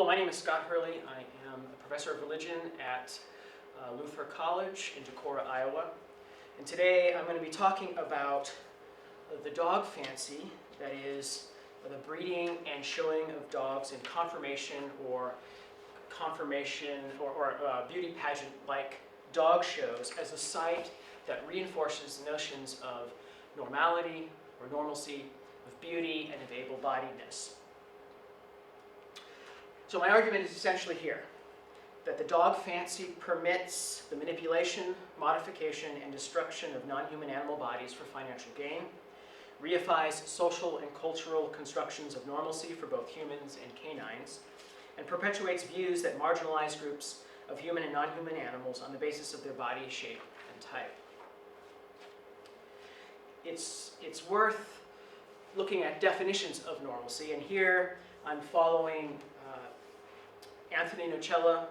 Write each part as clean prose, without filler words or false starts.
Hello, my name is Scott Hurley. I am a professor of religion at Luther College in Decorah, Iowa. And today I'm going to be talking about the dog fancy, that is, the breeding and showing of dogs in conformation or beauty pageant-like dog shows as a site that reinforces notions of normality or normalcy, of beauty, and of able-bodiedness. So my argument is essentially here, that the dog fancy permits the manipulation, modification, and destruction of non-human animal bodies for financial gain, reifies social and cultural constructions of normalcy for both humans and canines, and perpetuates views that marginalize groups of human and non-human animals on the basis of their body shape and type. It's worth looking at definitions of normalcy, and here I'm following Anthony Nocella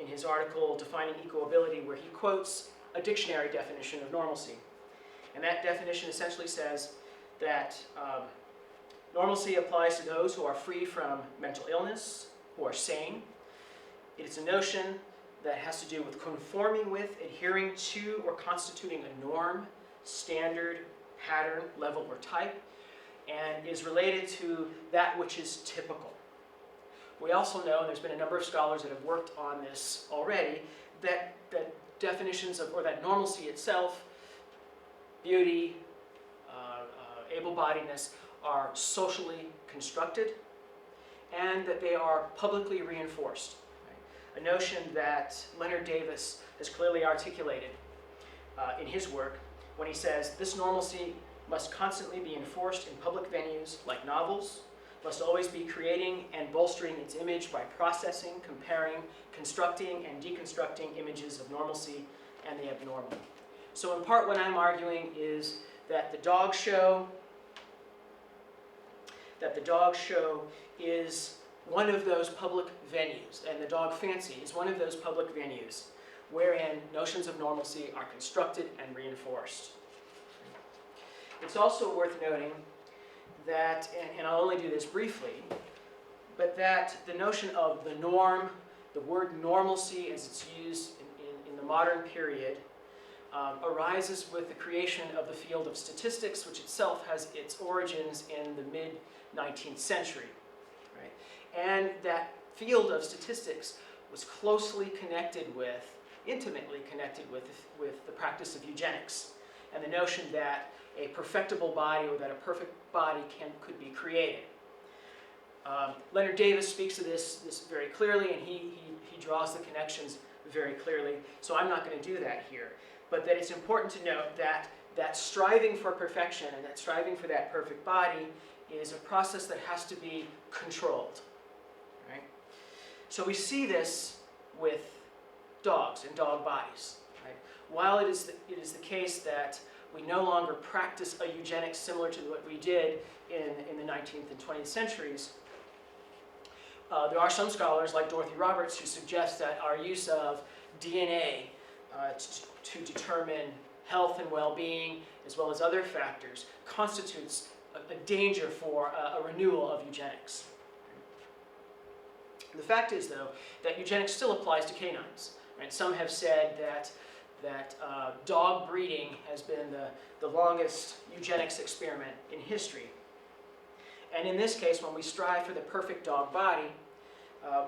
in his article Defining Ecoability, where he quotes a dictionary definition of normalcy. And that definition essentially says that normalcy applies to those who are free from mental illness, who are sane. It is a notion that has to do with conforming with, adhering to, or constituting a norm, standard, pattern, level, or type, and is related to that which is typical. We also know, and there's been a number of scholars that have worked on this already, that definitions of, or that normalcy itself, beauty, able-bodiedness, are socially constructed, and that they are publicly reinforced. Right? A notion that Leonard Davis has clearly articulated in his work when he says, this normalcy must constantly be enforced in public venues like novels, must always be creating and bolstering its image by processing, comparing, constructing, and deconstructing images of normalcy and the abnormal. So in part what I'm arguing is that the dog show is one of those public venues, and the dog fancy is one of those public venues wherein notions of normalcy are constructed and reinforced. It's also worth noting that, and I'll only do this briefly, but that the notion of the norm, the word normalcy as it's used in the modern period, arises with the creation of the field of statistics, which itself has its origins in the mid-19th century. Right? And that field of statistics was closely connected with, intimately connected with the practice of eugenics, and the notion that a perfectible body, or that a perfect body could be created. Leonard Davis speaks to this very clearly, and he draws the connections very clearly, so I'm not going to do that here. But that it's important to note that striving for perfection and that striving for that perfect body is a process that has to be controlled. Right? So we see this with dogs and dog bodies. Right? While it is the case that we no longer practice a eugenics similar to what we did in the 19th and 20th centuries, there are some scholars like Dorothy Roberts who suggest that our use of DNA to determine health and well-being, as well as other factors, constitutes a danger for a renewal of eugenics. The fact is, though, that eugenics still applies to canines. Right? Some have said that dog breeding has been the longest eugenics experiment in history. And in this case, when we strive for the perfect dog body,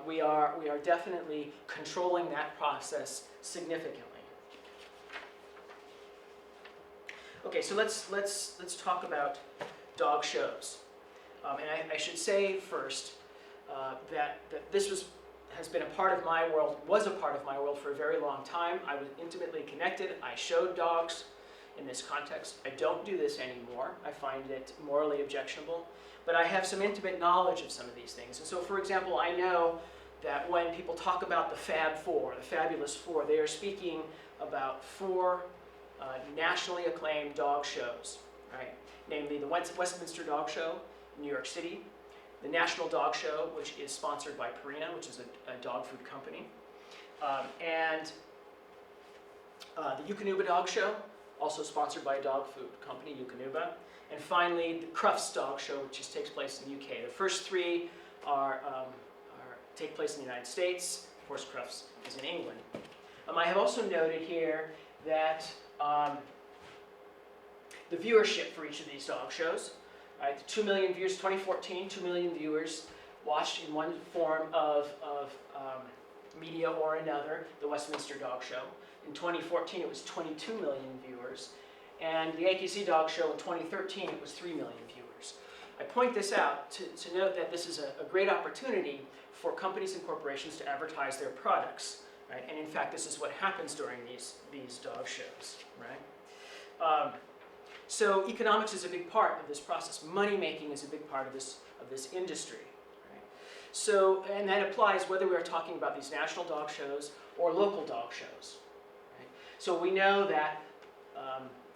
we are definitely controlling that process significantly. Okay, so let's talk about dog shows. And I should say first that this has been a part of my world, was a part of my world for a very long time. I was intimately connected. I showed dogs in this context. I don't do this anymore. I find it morally objectionable. But I have some intimate knowledge of some of these things. And so, for example, I know that when people talk about the Fab Four, the Fabulous Four, they are speaking about four nationally acclaimed dog shows, right? Namely the Westminster Dog Show in New York City, the National Dog Show, which is sponsored by Purina, which is a dog food company, and the Eukanuba Dog Show, also sponsored by a dog food company, Eukanuba, and finally the Crufts Dog Show, which takes place in the UK. The first three are take place in the United States. Horse Crufts is in England. I have also noted here that the viewership for each of these dog shows, right, the 2 million views, 2014, 2 million viewers watched in one form of media or another, the Westminster Dog Show. In 2014, it was 22 million viewers. And the AKC Dog Show in 2013, it was 3 million viewers. I point this out to note that this is a great opportunity for companies and corporations to advertise their products, right? And in fact, this is what happens during these dog shows, right? So economics is a big part of this process. Money making is a big part of this industry, right? So, and that applies whether we're talking about these national dog shows or local dog shows, right? So we know that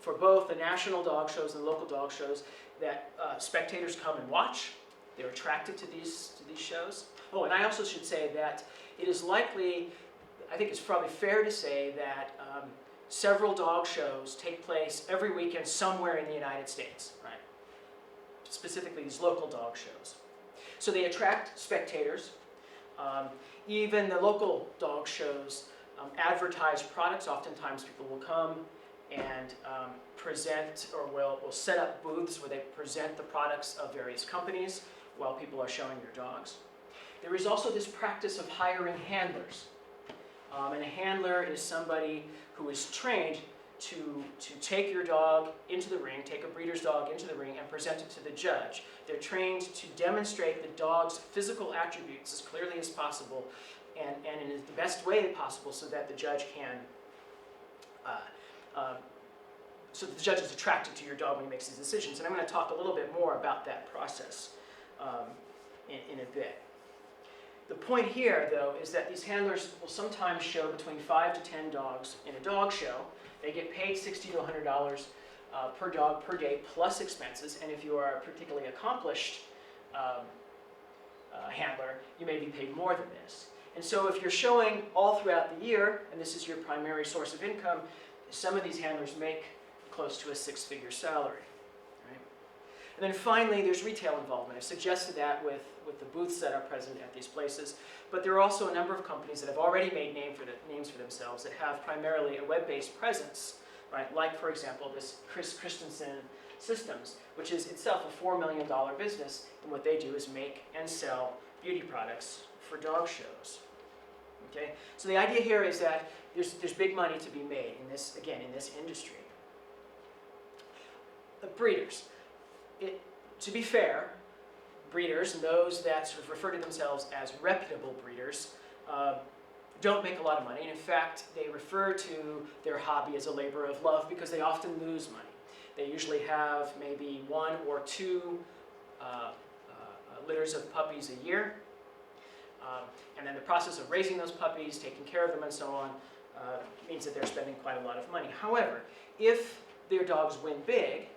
for both the national dog shows and the local dog shows, that spectators come and watch. They're attracted to these shows. Oh, and I also should say that it is likely, I think it's probably fair to say that several dog shows take place every weekend somewhere in the United States, right? Specifically these local dog shows. So they attract spectators. Even the local dog shows advertise products. Oftentimes people will come and present, or will set up booths where they present the products of various companies while people are showing their dogs. There is also this practice of hiring handlers. And a handler is somebody who is trained to take your dog into the ring, take a breeder's dog into the ring and present it to the judge. They're trained to demonstrate the dog's physical attributes as clearly as possible and in the best way possible so that the judge can so that the judge is attracted to your dog when he makes these decisions. And I'm going to talk a little bit more about that process in a bit. The point here, though, is that these handlers will sometimes show between 5 to 10 dogs in a dog show. They get paid $60 to $100 per dog per day plus expenses. And if you are a particularly accomplished handler, you may be paid more than this. And so if you're showing all throughout the year, and this is your primary source of income, some of these handlers make close to a six-figure salary. Right? And then finally, there's retail involvement. I've suggested that with the booths that are present at these places. But there are also a number of companies that have already made names for themselves that have primarily a web-based presence, right? Like, for example, this Christensen Systems, which is itself a $4 million business, and what they do is make and sell beauty products for dog shows. Okay? So the idea here is that there's big money to be made in this, again, in this industry. The breeders. To be fair, breeders, and those that sort of refer to themselves as reputable breeders, don't make a lot of money. And in fact, they refer to their hobby as a labor of love because they often lose money. They usually have maybe 1 or 2 litters of puppies a year. And then the process of raising those puppies, taking care of them, and so on, means that they're spending quite a lot of money. However, if their dogs win big,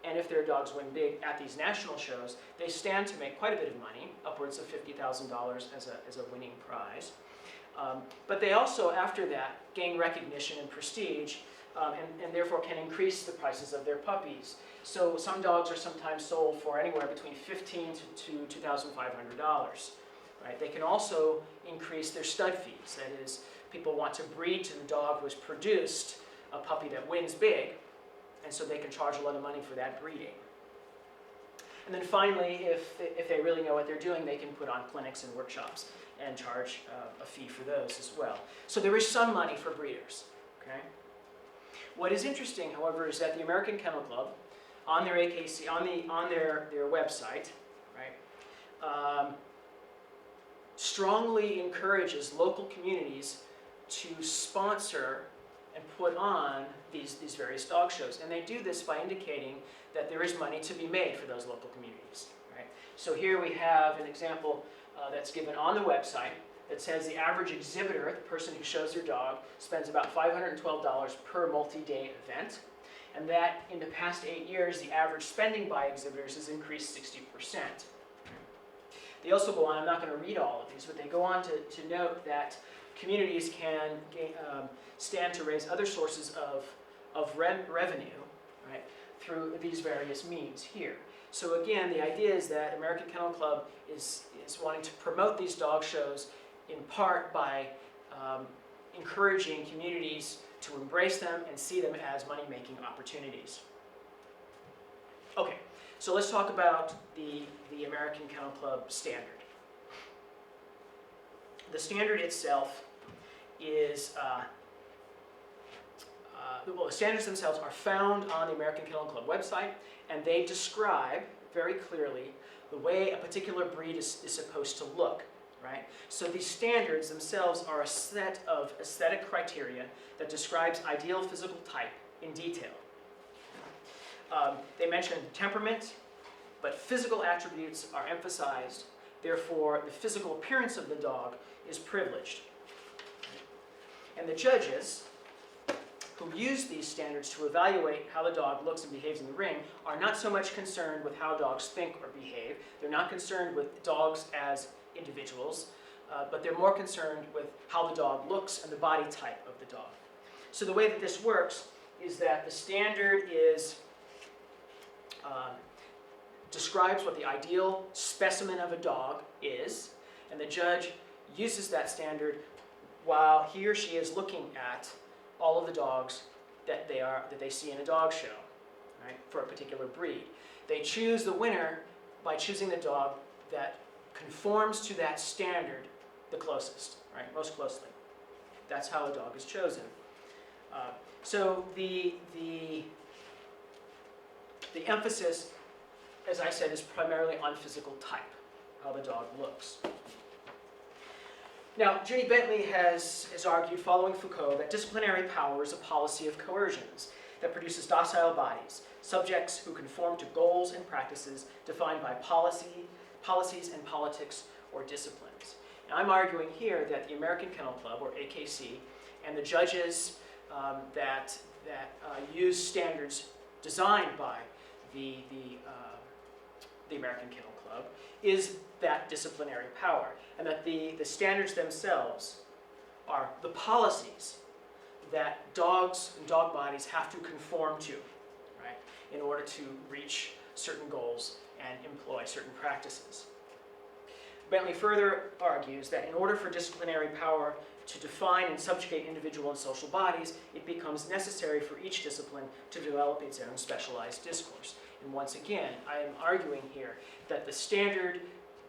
and if their dogs win big at these national shows, they stand to make quite a bit of money, upwards of $50,000 as a winning prize. But they also, after that, gain recognition and prestige, and therefore can increase the prices of their puppies. So some dogs are sometimes sold for anywhere between $1,500 to $2,500. Right? They can also increase their stud fees. That is, people want to breed to the dog who has produced a puppy that wins big, and so they can charge a lot of money for that breeding. And then finally, if they really know what they're doing, they can put on clinics and workshops and charge a fee for those as well. So there is some money for breeders. Okay? What is interesting, however, is that the American Kennel Club, on their AKC, on their website, right, strongly encourages local communities to sponsor and put on these various dog shows. And they do this by indicating that there is money to be made for those local communities. Right? So here we have an example that's given on the website that says the average exhibitor, the person who shows their dog, spends about $512 per multi-day event. And that in the past 8 years, the average spending by exhibitors has increased 60%. They also go on, I'm not going to read all of these, but they go on to note that communities can stand to raise other sources of revenue, right, through these various means here. So again, the idea is that American Kennel Club is wanting to promote these dog shows in part by encouraging communities to embrace them and see them as money-making opportunities. Okay, so let's talk about the American Kennel Club standard. The standard itself is, well, the standards themselves are found on the American Kennel Club website, and they describe very clearly the way a particular breed is supposed to look, right? So these standards themselves are a set of aesthetic criteria that describes ideal physical type in detail. They mention temperament, but physical attributes are emphasized. Therefore, the physical appearance of the dog is privileged. And the judges who use these standards to evaluate how the dog looks and behaves in the ring are not so much concerned with how dogs think or behave. They're not concerned with dogs as individuals, but they're more concerned with how the dog looks and the body type of the dog. So the way that this works is that the standard describes what the ideal specimen of a dog is, and the judge uses that standard while he or she is looking at all of the dogs that they see in a dog show, right, for a particular breed. They choose the winner by choosing the dog that conforms to that standard the closest, right, most closely. That's how a dog is chosen. So the emphasis, as I said, is primarily on physical type, how the dog looks. Now, Judy Bentley has argued, following Foucault, that disciplinary power is a policy of coercions that produces docile bodies, subjects who conform to goals and practices defined by policies and politics or disciplines. Now, I'm arguing here that the American Kennel Club, or AKC, and the judges that use standards designed by the American Kennel Club is that disciplinary power, and that the standards themselves are the policies that dogs and dog bodies have to conform to, right, in order to reach certain goals and employ certain practices. Bentley further argues that in order for disciplinary power to define and subjugate individual and social bodies, it becomes necessary for each discipline to develop its own specialized discourse. And once again, I am arguing here that the standard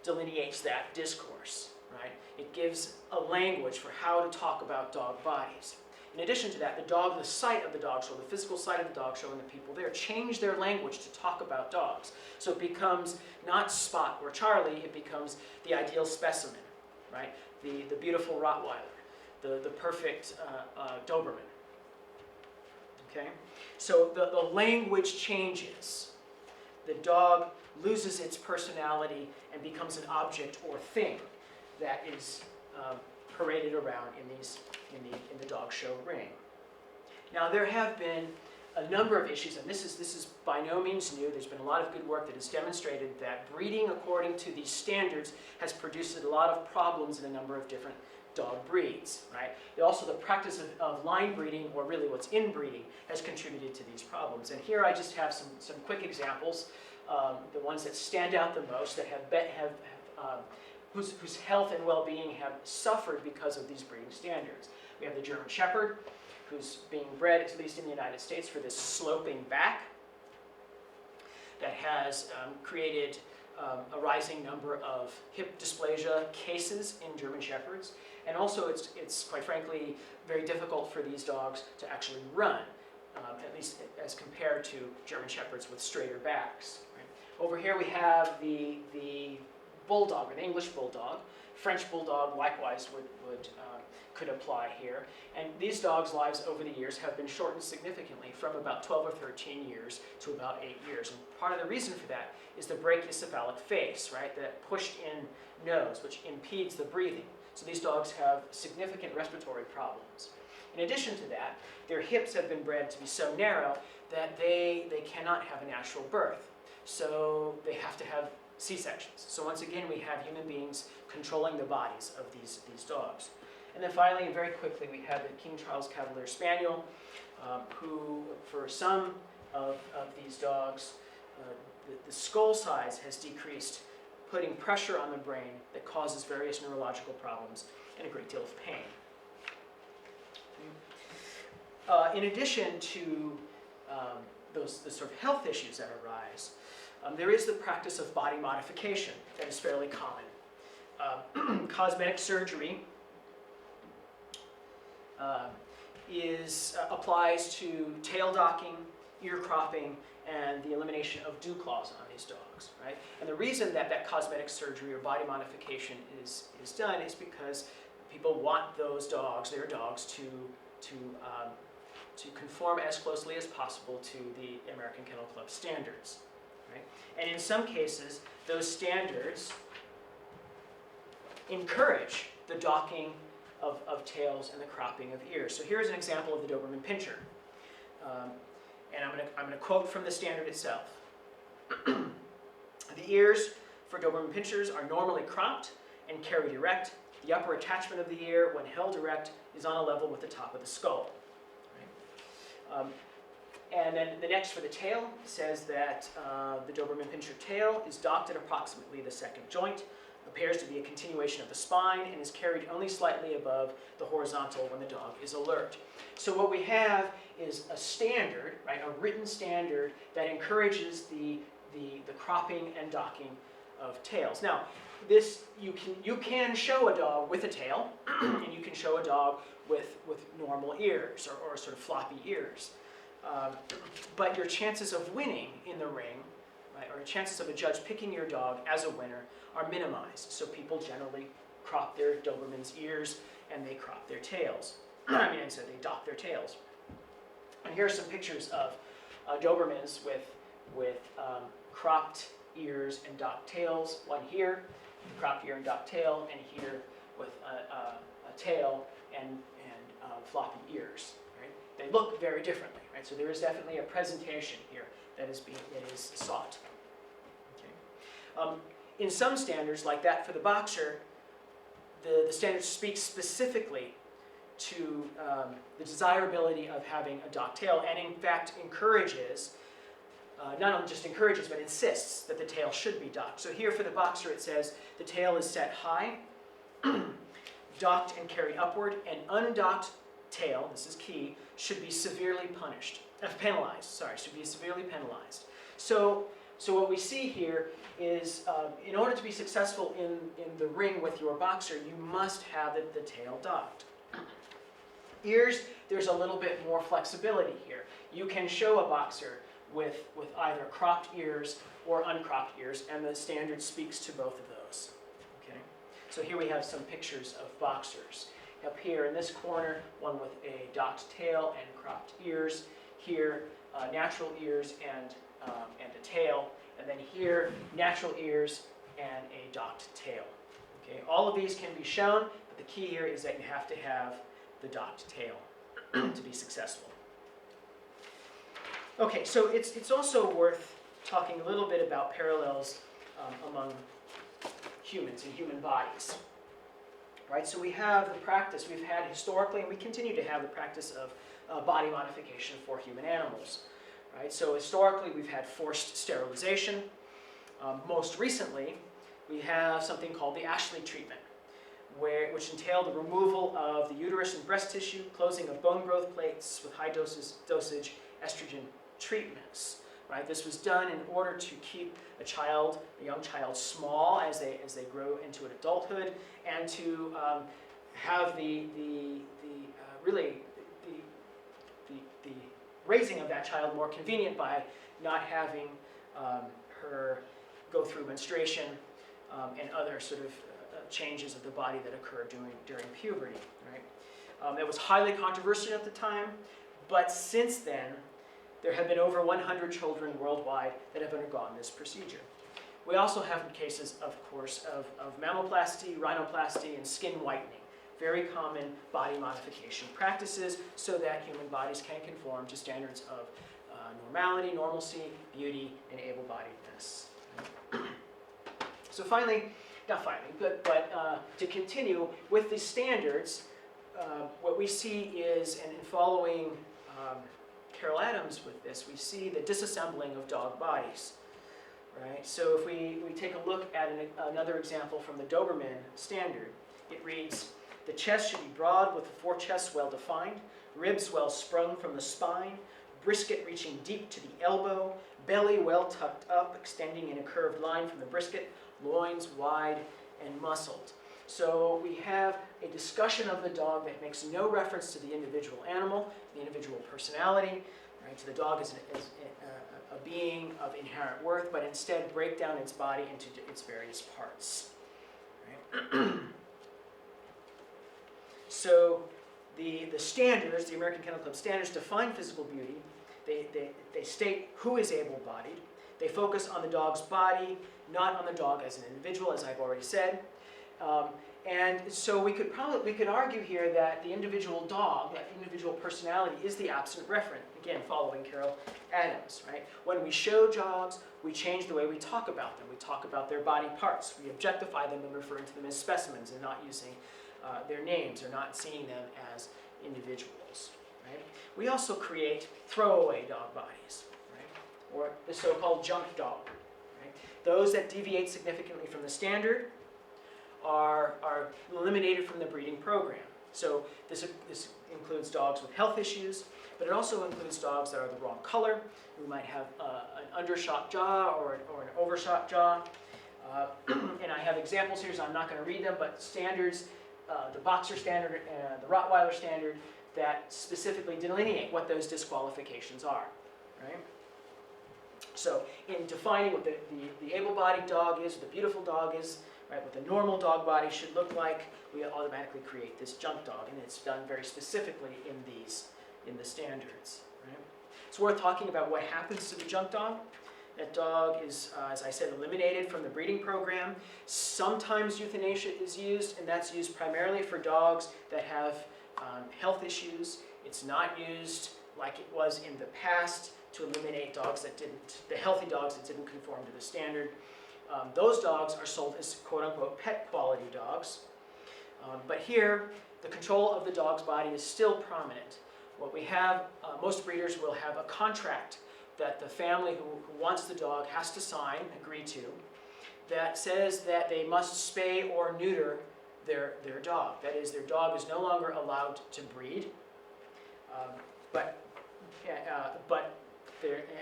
delineates that discourse, right? It gives a language for how to talk about dog bodies. In addition to that, the site of the dog show, the physical site of the dog show and the people there change their language to talk about dogs. So it becomes not Spot or Charlie, it becomes the ideal specimen, right? The beautiful Rottweiler, the perfect Doberman, okay? So the language changes. The dog loses its personality and becomes an object or thing that is paraded around in the dog show ring. Now, there have been a number of issues, and this is by no means new. There's been a lot of good work that has demonstrated that breeding according to these standards has produced a lot of problems in a number of different dog breeds, right? Also, the practice of line breeding, or really what's inbreeding, has contributed to these problems. And here I just have some quick examples, the ones that stand out the most, that whose health and well-being have suffered because of these breeding standards. We have the German Shepherd, who's being bred, at least in the United States, for this sloping back that has created a rising number of hip dysplasia cases in German Shepherds. And also, it's quite frankly very difficult for these dogs to actually run, at least as compared to German Shepherds with straighter backs. Right? Over here we have the Bulldog, or the English Bulldog. French Bulldog likewise could apply here. And these dogs' lives over the years have been shortened significantly, from about 12 or 13 years to about 8 years. And part of the reason for that is the brachiocephalic face, right? That pushed-in nose, which impedes the breathing. So these dogs have significant respiratory problems. In addition to that, their hips have been bred to be so narrow that they cannot have a natural birth. So they have to have C-sections. So once again, we have human beings controlling the bodies of these dogs. And then finally, and very quickly, we have the King Charles Cavalier Spaniel, who, for some of these dogs, the skull size has decreased, putting pressure on the brain that causes various neurological problems and a great deal of pain. In addition to the sort of health issues that arise, there is the practice of body modification that is fairly common. Cosmetic surgery applies to tail docking, ear cropping, and the elimination of dew claws on these dogs, right? And the reason that cosmetic surgery or body modification is done is because people want those dogs, their dogs, to conform as closely as possible to the American Kennel Club standards, right? And in some cases, those standards encourage the docking of tails and the cropping of ears. So here's an example of the Doberman Pinscher. And I'm going to quote from the standard itself. The ears for Doberman Pinschers are normally cropped and carried erect. The upper attachment of the ear, when held erect, is on a level with the top of the skull. Right? And then the next for the tail says that the Doberman Pinscher tail is docked at approximately the second joint, appears to be a continuation of the spine, and is carried only slightly above the horizontal when the dog is alert. So what we have is a standard, right, a written standard that encourages the cropping and docking of tails. Now, this you can show a dog with a tail, and you can show a dog with normal ears or sort of floppy ears. But your chances of winning in the ring, right, or chances of a judge picking your dog as a winner are minimized. So people generally crop their Doberman's ears and they crop their tails. So they dock their tails. And here are some pictures of Dobermans with cropped ears and docked tails. One here, cropped ear and docked tail, and here with a tail and floppy ears. Right? They look very differently. Right? So there is definitely a presentation here that is sought. Okay. In some standards, like that for the boxer, the standard speaks specifically to the desirability of having a docked tail, and in fact encourages, not only just encourages, but insists that the tail should be docked. So here for the boxer it says the tail is set high, docked and carried upward. An undocked tail, this is key, should be severely penalized. Should be severely penalized. So what we see here is, in order to be successful in the ring with your boxer, you must have the tail docked. Ears, there's a little bit more flexibility here. You can show a boxer with either cropped ears or uncropped ears, and the standard speaks to both of those. Okay? So here we have some pictures of boxers. Up here in this corner, one with a docked tail and cropped ears. Here, natural ears and a tail. And then here, natural ears and a docked tail. Okay? All of these can be shown, but the key here is that you have to have the docked tail to be successful. Okay, so it's also worth talking a little bit about parallels among humans and human bodies. Right, so we have the practice we've had historically, and we continue to have the practice of body modification for human animals. Right, so historically we've had forced sterilization. Most recently, we have something called the Ashley treatment, which entailed the removal of the uterus and breast tissue, closing of bone growth plates with high dosage estrogen treatments. Right? This was done in order to keep a young child small as they grow into an adulthood, and to have the raising of that child more convenient by not having her go through menstruation and other sort of changes of the body that occur during puberty. Right? It was highly controversial at the time, but since then, there have been over 100 children worldwide that have undergone this procedure. We also have cases, of course, of mammoplasty, rhinoplasty, and skin whitening. Very common body modification practices so that human bodies can conform to standards of normality, normalcy, beauty, and able-bodiedness. So to continue with the standards, what we see is, and in following Carol Adams with this, we see the disassembling of dog bodies. right? So if we take a look at another example from the Doberman standard, it reads, "The chest should be broad with the forechests well defined, ribs well sprung from the spine, brisket reaching deep to the elbow, belly well tucked up, extending in a curved line from the brisket, loins wide and muscled." So we have a discussion of the dog that makes no reference to the individual animal, the individual personality, right? To the dog as a being of inherent worth, but instead break down its body into its various parts. Right? So the standards, the American Kennel Club standards, define physical beauty. They state who is able-bodied. They focus on the dog's body, not on the dog as an individual, as I've already said. And so we could argue here that the individual dog, that individual personality, is the absent referent. Again, following Carol Adams, right? When we show dogs, we change the way we talk about them. We talk about their body parts. We objectify them and referring to them as specimens and not using their names or not seeing them as individuals. Right? We also create throwaway dog bodies, right? Or the so-called junk dog. Right? Those that deviate significantly from the standard are eliminated from the breeding program. So this includes dogs with health issues, but it also includes dogs that are the wrong color. We might have an undershot jaw or an overshot jaw. And I have examples here, so I'm not going to read them, but standards, the Boxer standard and the Rottweiler standard, that specifically delineate what those disqualifications are. Right? So in defining what the able-bodied dog is, the beautiful dog is, right, what the normal dog body should look like, we automatically create this junk dog, and it's done very specifically in the standards. Right? It's worth talking about what happens to the junk dog. That dog is, as I said, eliminated from the breeding program. Sometimes euthanasia is used, and that's used primarily for dogs that have health issues. It's not used like it was in the past to eliminate dogs that the healthy dogs that didn't conform to the standard. Those dogs are sold as quote-unquote pet quality dogs. But here, the control of the dog's body is still prominent. What we have, most breeders will have a contract that the family who wants the dog has to sign, agree to, that says that they must spay or neuter their dog. That is, their dog is no longer allowed to breed,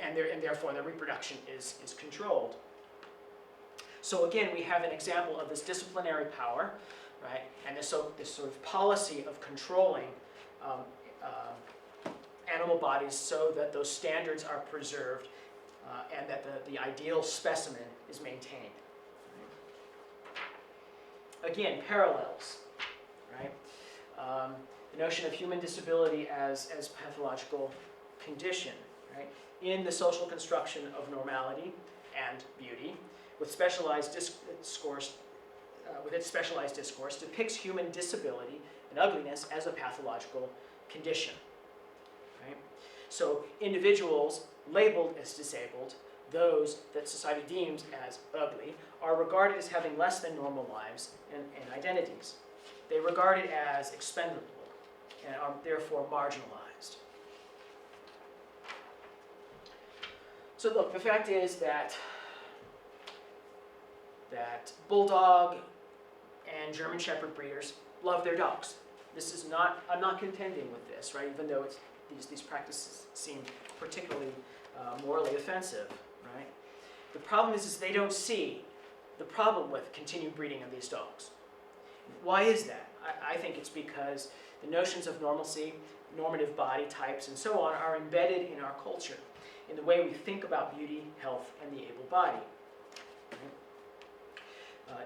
and therefore their reproduction is controlled. So again, we have an example of this disciplinary power, right, and this sort of policy of controlling animal bodies so that those standards are preserved and that the ideal specimen is maintained. Right? Again, parallels, right? The notion of human disability as pathological condition, right? In the social construction of normality and beauty, with specialized discourse, with its specialized discourse, depicts human disability and ugliness as a pathological condition. Right? So individuals labeled as disabled, those that society deems as ugly, are regarded as having less than normal lives and identities. They regard it as expendable and are therefore marginalized. So look, the fact is that Bulldog and German Shepherd breeders love their dogs. This is not, I'm not contending with this, right? Even though these practices seem particularly morally offensive, right? The problem is they don't see the problem with continued breeding of these dogs. Why is that? I think it's because the notions of normalcy, normative body types, and so on are embedded in our culture, in the way we think about beauty, health, and the able body.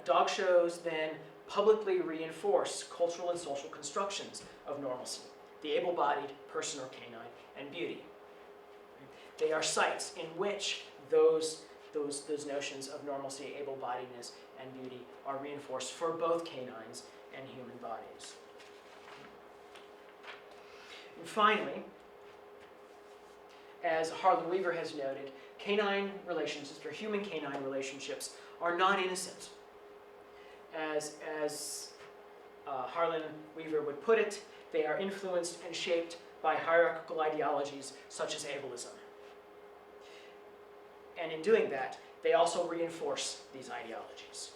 Dog shows then publicly reinforce cultural and social constructions of normalcy, the able-bodied, person or canine, and beauty. They are sites in which those notions of normalcy, able-bodiedness, and beauty are reinforced for both canines and human bodies. And finally, as Harlan Weaver has noted, canine relationships, or human canine relationships, are not innocent. As Harlan Weaver would put it, they are influenced and shaped by hierarchical ideologies such as ableism. And in doing that, they also reinforce these ideologies.